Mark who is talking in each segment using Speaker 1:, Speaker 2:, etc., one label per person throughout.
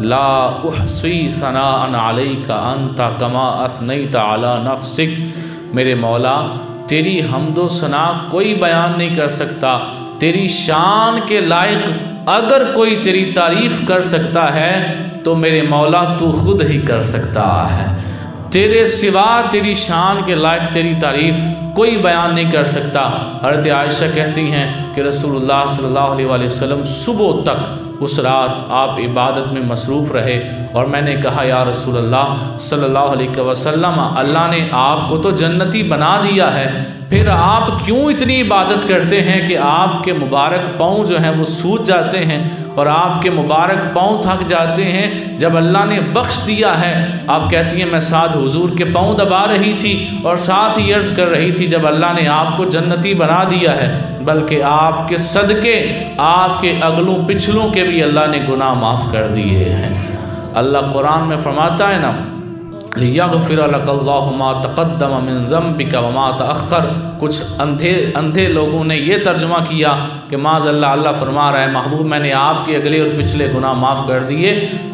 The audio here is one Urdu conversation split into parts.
Speaker 1: لا احصی ثناء علیک انت کما اثنیت علی نفسک، میرے مولا تیری حمد و ثنا کوئی بیان نہیں کر سکتا، تیری شان کے لائق اگر کوئی تیری تعریف کر سکتا ہے تو میرے مولا تو خود ہی کر سکتا ہے، تیرے سوا تیری شان کے لائق تیری تعریف کوئی بیان نہیں کر سکتا۔ حضرت عائشہ کہتی ہیں کہ رسول اللہ صلی اللہ علیہ وآلہ وسلم صبح تک اس رات آپ عبادت میں مصروف رہے، اور میں نے کہا یا رسول اللہ صلی اللہ علیہ وسلم، اللہ نے آپ کو تو جنتی بنا دیا ہے، پھر آپ کیوں اتنی عبادت کرتے ہیں کہ آپ کے مبارک پاؤں جو ہیں وہ سوج جاتے ہیں اور آپ کے مبارک پاؤں تھک جاتے ہیں؟ جب اللہ نے بخش دیا ہے، آپ کہتی ہیں میں ساتھ حضور کے پاؤں دبا رہی تھی اور ساتھ ہی عرض کر رہی تھی جب اللہ نے آپ کو جنتی بنا دیا ہے، بلکہ آپ کے صدقے آپ کے اگلوں پچھلوں کے بھی اللہ نے گناہ معاف کر دیے ہیں۔ اللہ قرآن میں فرماتا ہے نا، لِيَغْفِرَ لَكَ اللَّهُ مَا تَقَدَّمَ مِن ذَنبِكَ وَمَا تَأَخَّرَ۔ کچھ اندھے لوگوں نے یہ ترجمہ کیا کہ معاذ اللہ فرما رہا ہے محبوب میں نے آپ کے اگلے اور پچھلے گناہ معاف کر دیے،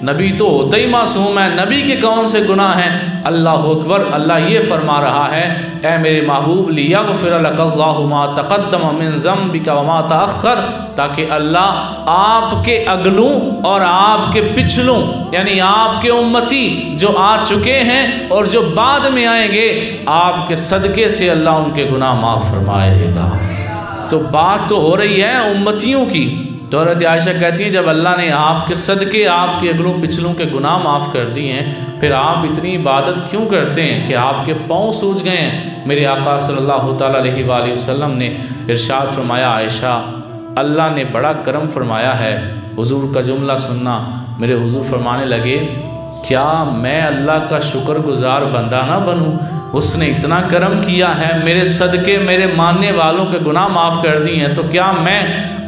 Speaker 1: نبی تو ہوتا ہی معصوم ہے، نبی کے کون سے گناہ ہیں؟ اللہ اکبر، اللہ یہ فرما رہا ہے اے میرے محبوب لِيَغْفِرَ لَكَ اللَّهُ مَا تَقَدَّمَ مِن ذَنبِكَ وَمَا تَأَخَّرَ، تاکہ اللہ آپ کے اگلوں اور آپ کے پچھلوں یعنی آپ کے امتی جو آ چکے ہیں اور جو بعد میں آئیں گے، آپ کے صدقے سے اللہ ان کے گناہ معاف فرمائے گا۔ تو بات تو ہو رہی ہے امتیوں کی، تو حضرت عائشہ کہتی ہیں جب اللہ نے آپ کے صدقے آپ کے اگلوں پچھلوں کے گناہ معاف کر دیے ہیں، پھر آپ اتنی عبادت کیوں کرتے ہیں کہ آپ کے پاؤں سوج گئے ہیں؟ میرے آقا صلی اللہ تعالیٰ علیہ وآلہ وسلم نے ارشاد فرمایا عائشہ اللہ نے بڑا کرم فرمایا ہے۔ حضور کا جملہ سننا، میرے حضور فرمانے لگے کیا میں اللہ کا شکر گزار بندہ نہ بنوں؟ اس نے اتنا کرم کیا ہے، میرے صدقے میرے ماننے والوں کے گناہ معاف کر دی ہیں، تو کیا میں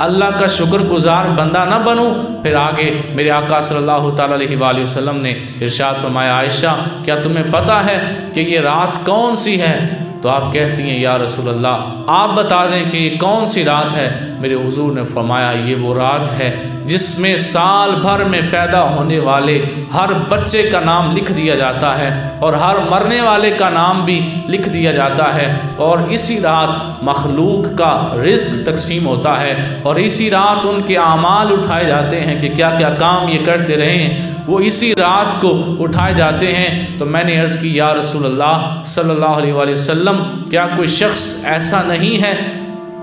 Speaker 1: اللہ کا شکر گزار بندہ نہ بنوں؟ پھر آگے میرے آقا صلی اللہ تعالیٰ علیہ وآلہ وسلم نے ارشاد فرمایا عائشہ کیا تمہیں پتہ ہے کہ یہ رات کون سی ہے؟ تو آپ کہتی ہیں یا رسول اللہ آپ بتا دیں کہ یہ کون سی رات ہے؟ میرے حضور نے فرمایا یہ وہ رات ہے جس میں سال بھر میں پیدا ہونے والے ہر بچے کا نام لکھ دیا جاتا ہے اور ہر مرنے والے کا نام بھی لکھ دیا جاتا ہے، اور اسی رات مخلوق کا رزق تقسیم ہوتا ہے، اور اسی رات ان کے اعمال اٹھائے جاتے ہیں کہ کیا کیا کام یہ کرتے رہے ہیں، وہ اسی رات کو اٹھائے جاتے ہیں۔ تو میں نے عرض کی یا رسول اللہ صلی اللہ علیہ وآلہ وسلم کیا کوئی شخص ایسا نہیں ہے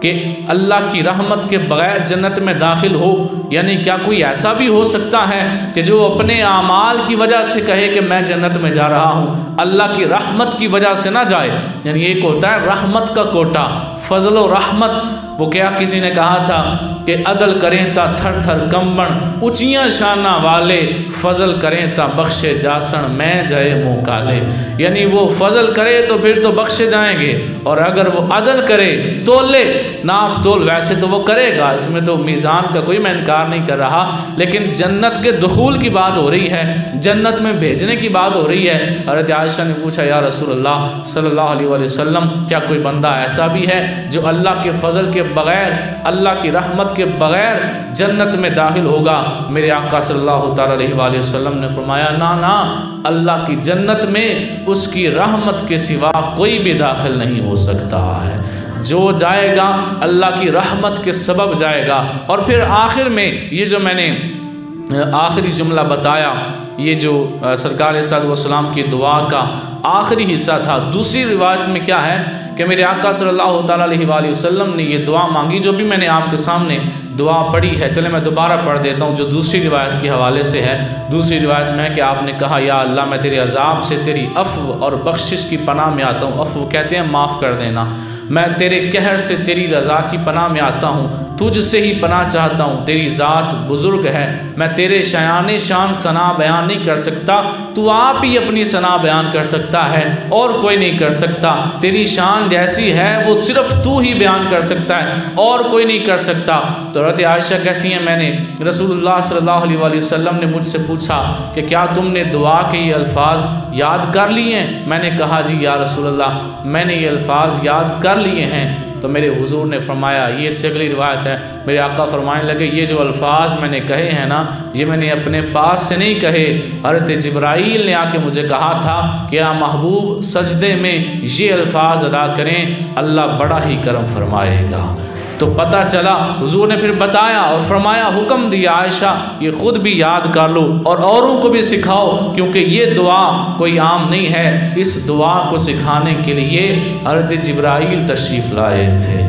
Speaker 1: کہ اللہ کی رحمت کے بغیر جنت میں داخل ہو؟ یعنی کیا کوئی ایسا بھی ہو سکتا ہے کہ جو اپنے اعمال کی وجہ سے کہے کہ میں جنت میں جا رہا ہوں، اللہ کی رحمت کی وجہ سے نہ جائے؟ یعنی ایک ہوتا ہے رحمت کا کوٹا، فضل و رحمت، وہ کیا کسی نے کہا تھا کہ عدل کریں تا تھر تھر کمبن، اونچیاں شانہ والے فضل کریں تا بخشے جاسن میں جائے منہ کالے، یعنی وہ فضل کرے تو پھر تو بخشے جائیں گے، اور اگر وہ عدل کرے تولے ناپ تول ویسے تو وہ کرے گا، اس میں تو میزان کا کوئی میں انکار نہیں کر رہا، لیکن جنت کے دخول کی بات ہو رہی ہے، جنت میں بھیجنے کی بات ہو رہی ہے۔ حضرت عائشہ نے پوچھا یا رسول اللہ صلی اللہ علیہ وآلہ وسلم کیا کوئی بندہ ایسا بھی ہے جو اللہ کے فضل کے بغیر، اللہ کی رحمت کے بغیر جنت میں داخل ہوگا؟ میرے آقا صلی اللہ تعالیٰ علیہ وآلہ وسلم نے فرمایا نا، اللہ کی جنت میں اس کی رحمت کے سوا کوئی بھی داخل نہیں ہو سکتا ہے، جو جائے گا اللہ کی رحمت کے سبب جائے گا۔ اور پھر آخر میں یہ جو میں نے آخری جملہ بتایا، یہ جو سرکار صلی اللہ علیہ وسلم کی دعا کا آخری حصہ تھا، دوسری روایت میں کیا ہے کہ میرے آقا صلی اللہ تعالیٰ علیہ وآلہ وسلم نے یہ دعا مانگی جو بھی میں نے آپ کے سامنے دعا پڑھی ہے، چلے میں دوبارہ پڑھ دیتا ہوں جو دوسری روایت کے حوالے سے ہے۔ دوسری روایت میں ہے کہ آپ نے کہا یا اللہ میں تیرے عذاب سے تیری عفو اور بخشش کی پناہ میں آتا ہوں، عفو کہتے ہیں معاف کر دینا، میں تیرے قہر سے تیری رضا کی پناہ میں آتا ہوں، تجھ سے ہی پناہ چاہتا ہوں، تیری ذات بزرگ ہے، میں تیرے شایان شان ثنا بیان نہیں کر سکتا، تو آپ ہی اپنی ثنا بیان کر سکتا ہے اور کوئی نہیں کر سکتا، تیری شان جیسی ہے وہ صرف تو ہی بیان کر سکتا ہے اور کوئی نہیں کر سکتا۔ تو حضرت عائشہ کہتی ہیں میں نے رسول اللہ صلی اللہ علیہ وآلہ وسلم نے مجھ سے پوچھا کہ کیا تم نے دعا کے یہ الفاظ یاد کر لیے ہیں؟ میں نے کہا جی یا رسول اللہ میں نے یہ الفاظ یاد کر لیے ہیں۔ تو میرے حضور نے فرمایا، یہ اس سے اگلی روایت ہے، میرے آقا فرمانے لگے یہ جو الفاظ میں نے کہے ہیں نا، یہ میں نے اپنے پاس سے نہیں کہے، حضرت جبرائیل نے آ کے مجھے کہا تھا کہ یا محبوب سجدے میں یہ الفاظ ادا کریں، اللہ بڑا ہی کرم فرمائے گا۔ تو پتہ چلا حضور نے پھر بتایا اور فرمایا، حکم دیا عائشہ یہ خود بھی یاد کر لو اور اوروں کو بھی سکھاؤ، کیونکہ یہ دعا کوئی عام نہیں ہے، اس دعا کو سکھانے کے لیے حضرت جبرائیل تشریف لائے تھے۔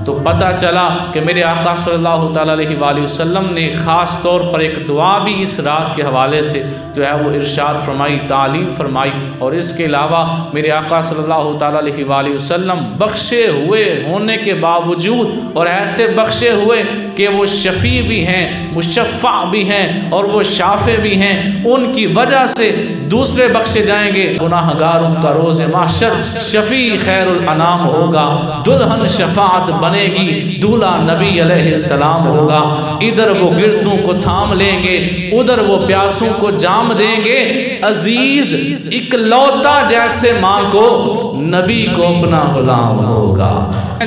Speaker 1: تو پتہ چلا کہ میرے آقا صلی اللہ تعالیٰ علیہ وآلہ وسلم نے خاص طور پر ایک دعا بھی اس رات کے حوالے سے جو ہے وہ ارشاد فرمائی، تعلیم فرمائی، اور اس کے علاوہ میرے آقا صلی اللہ تعالیٰ علیہ وآلہ وسلم بخشے ہوئے ہونے کے باوجود، اور ایسے بخشے ہوئے کہ وہ شفیع بھی ہیں، مشفع بھی ہیں، اور وہ شافع بھی ہیں، ان کی وجہ سے دوسرے بخشے جائیں گے۔ گناہ گاروں کا روز محشر شفیع خیر الانام ہوگا، دلہن شفاعت بنے گی، دولہا نبی علیہ السلام ہوگا۔ ادھر وہ گرتوں کو تھام لیں گے، ادھر وہ پیاسوں کو جام دیں گے۔ عزیز اکلوتا جیسے ماں کو نبی کو اپنا غلام ہوگا۔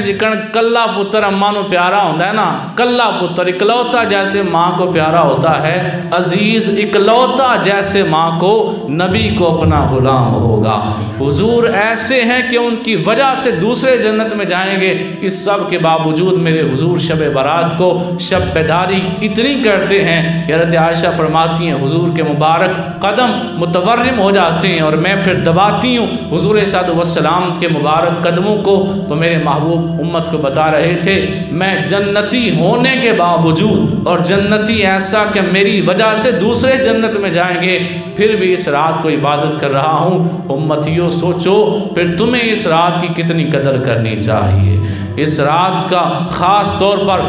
Speaker 1: جکن کلا پتر اماں نو پیارا ہوتا ہے نا، کلا پتر اکلوتا جیسے ماں کو پیارا ہوتا ہے، عزیز اکلوتا جیسے ماں کو نبی کو اپنا غلام ہوگا۔ حضور ایسے ہیں کہ ان کی وجہ سے دوسرے جنت میں جائیں گے۔ اس سب کے باوجود میرے حضور شب برات کو شب بیداری اتنی کرتے ہیں کہ حضرت عائشہ فرماتی ہیں حضور کے مبارک قدم متورم ہو جاتے ہیں اور میں پھر دباتی ہوں حضور صلی اللہ علیہ وسلم کے مبارک قدموں کو۔ تو میرے محبوب امت کو بتا رہے تھے میں جنتی ہونے کے باوجود، اور جنتی ایسا کہ میری وجہ سے دوسرے جنت میں جائیں گے، پھر بھی اس رات کو عبادت کر رہا ہوں۔ امتیوں سوچو پھر تمہیں اس رات کی کتنی قدر کرنی چاہیے۔ اس رات کا خاص طور پر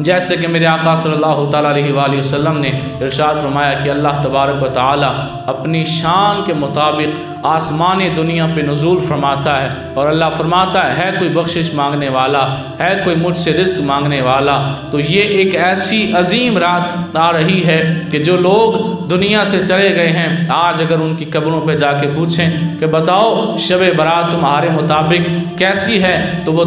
Speaker 1: جیسے کہ میرے آقا صلی اللہ تعالیٰ علیہ وآلہ وسلم نے ارشاد فرمایا کہ اللہ تبارک و تعالیٰ اپنی شان کے مطابق آسمانی دنیا پہ نزول فرماتا ہے، اور اللہ فرماتا ہے کوئی بخشش مانگنے والا، ہے کوئی مجھ سے رزق مانگنے والا۔ تو یہ ایک ایسی عظیم رات آ رہی ہے کہ جو لوگ دنیا سے چلے گئے ہیں، آج اگر ان کی قبروں پہ جا کے پوچھیں کہ بتاؤ شب برات تمہارے مطابق کیسی ہے، تو وہ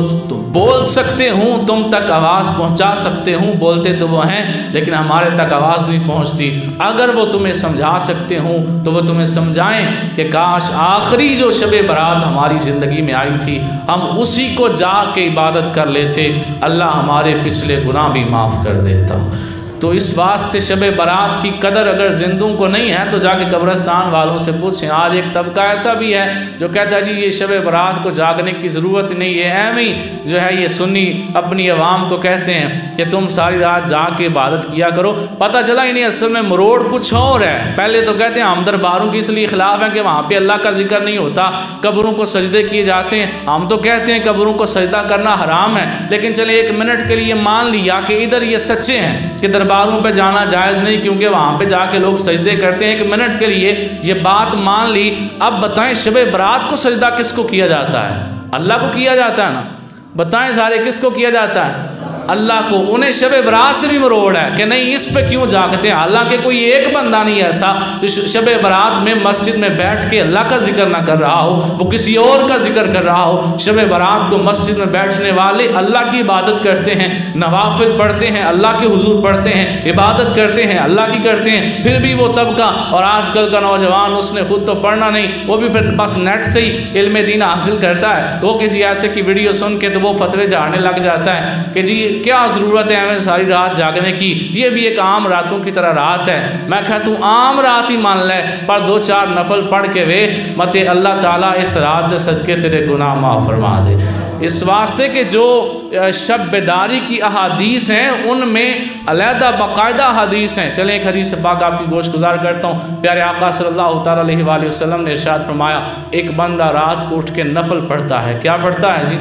Speaker 1: بول سکتے ہوں، تم تک آواز پہنچا سکتے ہوں، بولتے تو وہ ہیں لیکن ہمارے تک آواز نہیں پہنچتی۔ اگر وہ تمہیں سمجھا سکتے ہوں تو وہ تمہیں سمجھائیں کہ کاش آخری جو شب برات ہماری زندگی میں آئی تھی ہم اسی کو جا کے عبادت کر لیتے، اللہ ہمارے پچھلے گناہ بھی معاف کر دیتا۔ تو اس واسطے شب برات کی قدر اگر زندوں کو نہیں ہے تو جا کے قبرستان والوں سے پوچھیں۔ آج ایک طبقہ ایسا بھی ہے جو کہتا ہے جی یہ شب برات کو جاگنے کی ضرورت نہیں ہے، ایمی جو ہے یہ سنی اپنی عوام کو کہتے ہیں کہ تم ساری رات جاگ کے عبادت کیا کرو۔ پتہ چلا انہیں اصل میں مروڑ کچھ اور ہے۔ پہلے تو کہتے ہیں ہم درباروں کی اس لیے خلاف ہیں کہ وہاں پہ اللہ کا ذکر نہیں ہوتا، قبروں کو سجدے کیے جاتے ہیں۔ ہم تو کہتے ہیں قبروں کو سجدہ کرنا حرام ہے، لیکن چلے ایک منٹ کے لیے مان لیا کہ ادھر یہ سچے ہیں کہ درباروں پہ جانا جائز نہیں کیونکہ وہاں پہ جا کے لوگ سجدے کرتے ہیں، ایک منٹ کے لیے یہ بات مان لی۔ اب بتائیں شب برات کو سجدہ کس کو کیا جاتا ہے؟ اللہ کو کیا جاتا ہے نا، بتائیں سارے کس کو کیا جاتا ہے؟ اللہ کو۔ انہیں شب برات سے بھی مروڑ ہے کہ نہیں اس پہ کیوں جاگتے ہیں، حالانکہ کوئی ایک بندہ نہیں ایسا شب برات میں مسجد میں بیٹھ کے اللہ کا ذکر نہ کر رہا ہو، وہ کسی اور کا ذکر کر رہا ہو۔ شب برات کو مسجد میں بیٹھنے والے اللہ کی عبادت کرتے ہیں، نوافل پڑھتے ہیں، اللہ کے حضور پڑھتے ہیں، عبادت کرتے ہیں، اللہ کی کرتے ہیں۔ پھر بھی وہ طبقہ، اور آج کل کا نوجوان اس نے خود تو پڑھنا نہیں، وہ بھی پھر بس نیٹ سے ہی علم دین حاصل کرتا ہے، تو وہ کسی ایسے کی ویڈیو سن کے تو وہ فتوے جھاڑنے لگ جاتا ہے کہ جی کیا ضرورت ہے ہمیں ساری رات جاگنے کی، یہ بھی ایک عام راتوں کی طرح رات ہے۔ میں کہتا ہوں عام رات ہی مان لے، پر 2-4 نفل پڑھ کے وے مت اللہ تعالیٰ اس رات دے صدقے تیرے گناہ معاف فرما دے۔ اس واسطے کہ جو شب بیداری کی احادیث ہیں ان میں علیحدہ باقاعدہ حدیث ہیں۔ چلیں ایک حدیث پاک آپ کی گوش گزار کرتا ہوں۔ پیارے آقا صلی اللہ تعالیٰ علیہ وآلہ وسلم نے ارشاد فرمایا ایک بندہ رات کو اٹھ کے نفل پڑھتا ہے۔ کیا پڑھتا ہے جی؟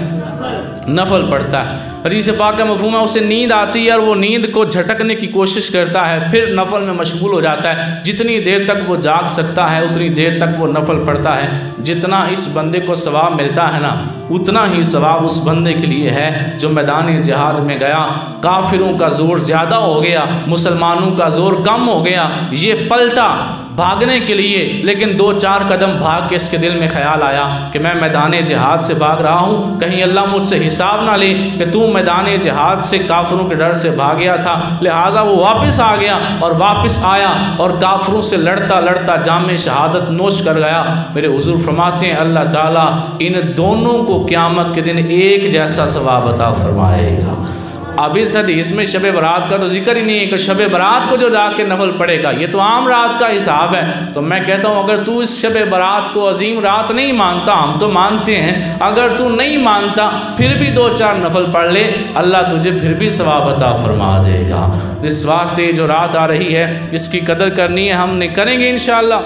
Speaker 1: نفل پڑھتا ہے۔ حدیث پاک کا مفہوم ہے اسے نیند آتی ہے اور وہ نیند کو جھٹکنے کی کوشش کرتا ہے، پھر نفل میں مشغول ہو جاتا ہے۔ جتنی دیر تک وہ جاگ سکتا ہے اتنی دیر تک وہ نفل پڑھتا ہے۔ جتنا اس بندے کو ثواب ملتا ہے نا اتنا ہی ثواب اس بندے کے لیے ہے جو میدان جہاد میں گیا، کافروں کا زور زیادہ ہو گیا، مسلمانوں کا زور کم ہو گیا، یہ پلٹا، بھاگنے کے لیے، لیکن 2-4 قدم بھاگ کے اس کے دل میں خیال آیا کہ میں میدان جہاد سے بھاگ رہا ہوں، کہیں اللہ مجھ سے حساب نہ لے کہ تو میدان جہاد سے کافروں کے ڈر سے بھاگیا تھا۔ لہٰذا وہ واپس آ گیا اور واپس آیا اور کافروں سے لڑتا لڑتا جام شہادت نوش کر گیا۔ میرے حضور فرماتے ہیں اللہ تعالیٰ ان دونوں کو قیامت کے دن ایک جیسا ثواب عطا فرمائے گا۔ اب اس حدیث میں شب برات کا تو ذکر ہی نہیں ہے کہ شب برات کو جو جا کے نفل پڑے گا، یہ تو عام رات کا حساب ہے۔ تو میں کہتا ہوں اگر تو اس شب برات کو عظیم رات نہیں مانتا، ہم تو مانتے ہیں، اگر تو نہیں مانتا پھر بھی 2-4 نفل پڑھ لے، اللہ تجھے پھر بھی ثواب عطا فرما دے گا۔ اس واسطے جو رات آ رہی ہے اس کی قدر کرنی ہے، ہم نے کریں گے انشاءاللہ۔